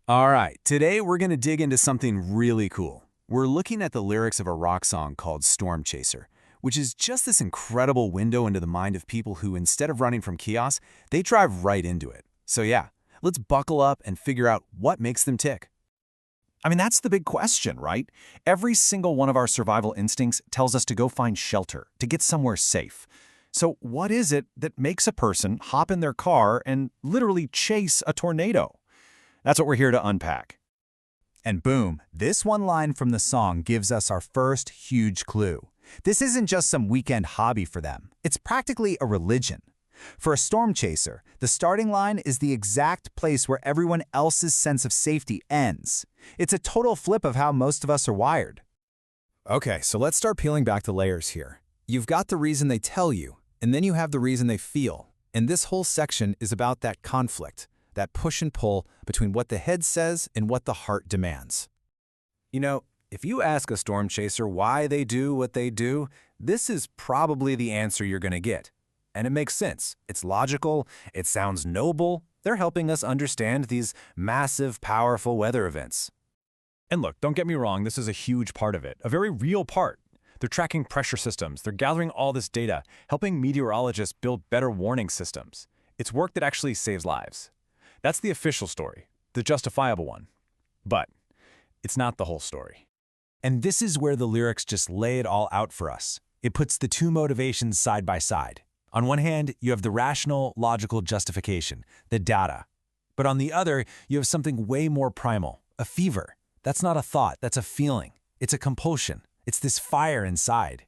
All right, today we're going to dig into something really cool. We're looking at the lyrics of a rock song called Storm Chaser, which is just this incredible window into the mind of people who, instead of running from chaos, they drive right into it. So yeah, let's buckle up and figure out what makes them tick. I mean, that's the big question, right? Every single one of our survival instincts tells us to go find shelter, to get somewhere safe. So what is it that makes a person hop in their car and literally chase a tornado? That's what we're here to unpack. And boom, this one line from the song gives us our first huge clue. This isn't just some weekend hobby for them. It's practically a religion. For a storm chaser, the starting line is the exact place where everyone else's sense of safety ends. It's a total flip of how most of us are wired. Okay, so let's start peeling back the layers here. You've got the reason they tell you, and then you have the reason they feel. And this whole section is about that conflict, that push and pull between what the head says and what the heart demands. You know, if you ask a storm chaser why they do what they do, this is probably the answer you're going to get. And it makes sense. It's logical, it sounds noble. They're helping us understand these massive, powerful weather events. And look, don't get me wrong, this is a huge part of it, a very real part. They're tracking pressure systems, they're gathering all this data, helping meteorologists build better warning systems. It's work that actually saves lives. That's the official story, the justifiable one. But it's not the whole story. And this is where the lyrics just lay it all out for us. It puts the two motivations side by side. On one hand, you have the rational, logical justification, the data. But on the other, you have something way more primal, a fever. That's not a thought, that's a feeling. It's a compulsion. It's this fire inside.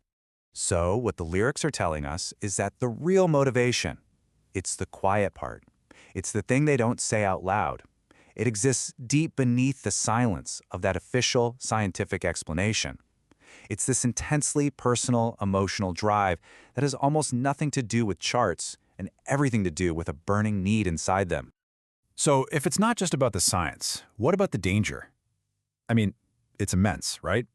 So what the lyrics are telling us is that the real motivation, it's the quiet part. It's the thing they don't say out loud. It exists deep beneath the silence of that official scientific explanation. It's this intensely personal, emotional drive that has almost nothing to do with charts and everything to do with a burning need inside them. So if it's not just about the science, what about the danger? I mean, it's immense, right?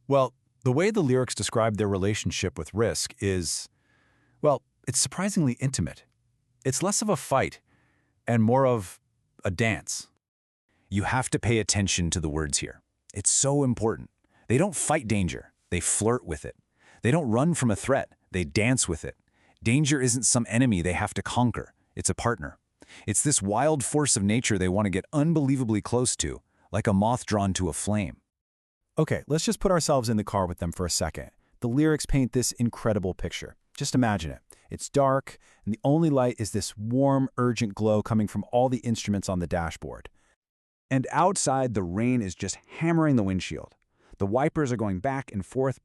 Well, the way the lyrics describe their relationship with risk is, well, it's surprisingly intimate. It's less of a fight and more of a dance. You have to pay attention to the words here. It's so important. They don't fight danger, they flirt with it. They don't run from a threat, they dance with it. Danger isn't some enemy they have to conquer, it's a partner. It's this wild force of nature they want to get unbelievably close to, like a moth drawn to a flame. Okay, let's just put ourselves in the car with them for a second. The lyrics paint this incredible picture. Just imagine it. It's dark, and the only light is this warm, urgent glow coming from all the instruments on the dashboard. And outside, the rain is just hammering the windshield. The wipers are going back and forth,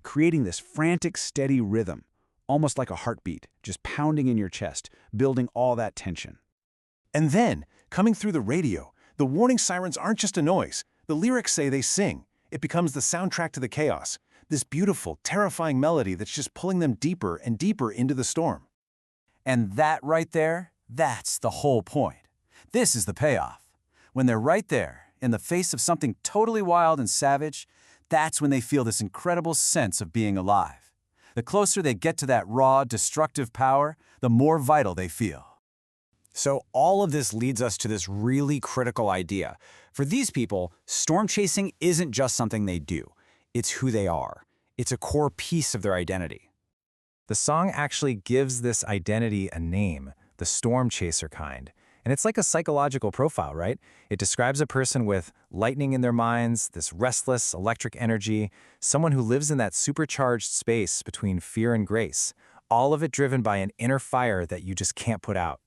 creating this frantic, steady rhythm, almost like a heartbeat, just pounding in your chest, building all that tension. And then, coming through the radio, the warning sirens aren't just a noise. The lyrics say they sing. It becomes the soundtrack to the chaos, this beautiful, terrifying melody that's just pulling them deeper and deeper into the storm. And that right there, that's the whole point. This is the payoff. When they're right there, in the face of something totally wild and savage, that's when they feel this incredible sense of being alive. The closer they get to that raw, destructive power, the more vital they feel. So all of this leads us to this really critical idea. For these people, storm chasing isn't just something they do. It's who they are. It's a core piece of their identity. The song actually gives this identity a name, the storm chaser kind. And it's like a psychological profile, right? It describes a person with lightning in their minds, this restless, electric energy, someone who lives in that supercharged space between fear and grace, all of it driven by an inner fire that you just can't put out.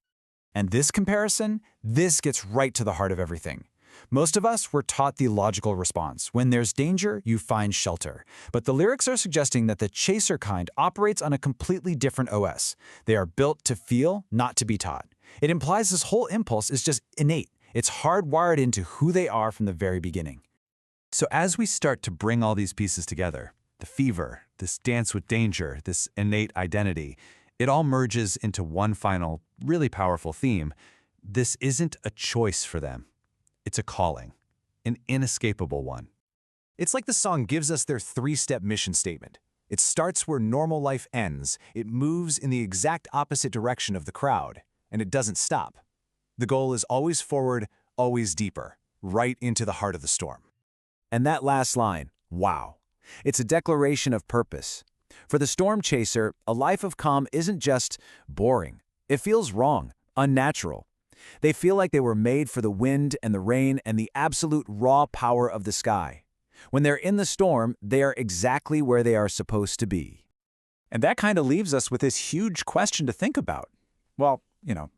And this comparison, this gets right to the heart of everything. Most of us were taught the logical response. When there's danger, you find shelter. But the lyrics are suggesting that the chaser kind operates on a completely different OS. They are built to feel, not to be taught. It implies this whole impulse is just innate. It's hardwired into who they are from the very beginning. So as we start to bring all these pieces together, the fever, this dance with danger, this innate identity, it all merges into one final, really powerful theme. This isn't a choice for them. It's a calling, an inescapable one. It's like the song gives us their three-step mission statement. It starts where normal life ends, it moves in the exact opposite direction of the crowd, and it doesn't stop. The goal is always forward, always deeper, right into the heart of the storm. And that last line, wow. It's a declaration of purpose. For the storm chaser, a life of calm isn't just boring. It feels wrong, unnatural. They feel like they were made for the wind and the rain and the absolute raw power of the sky. When they're in the storm, they are exactly where they are supposed to be. And that kind of leaves us with this huge question to think about. Well,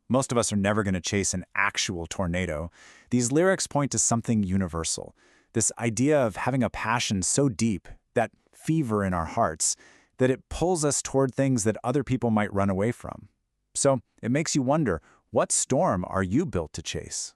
most of us are never going to chase an actual tornado. These lyrics point to something universal. This idea of having a passion so deep, that fever in our hearts, that it pulls us toward things that other people might run away from. So it makes you wonder, what storm are you built to chase?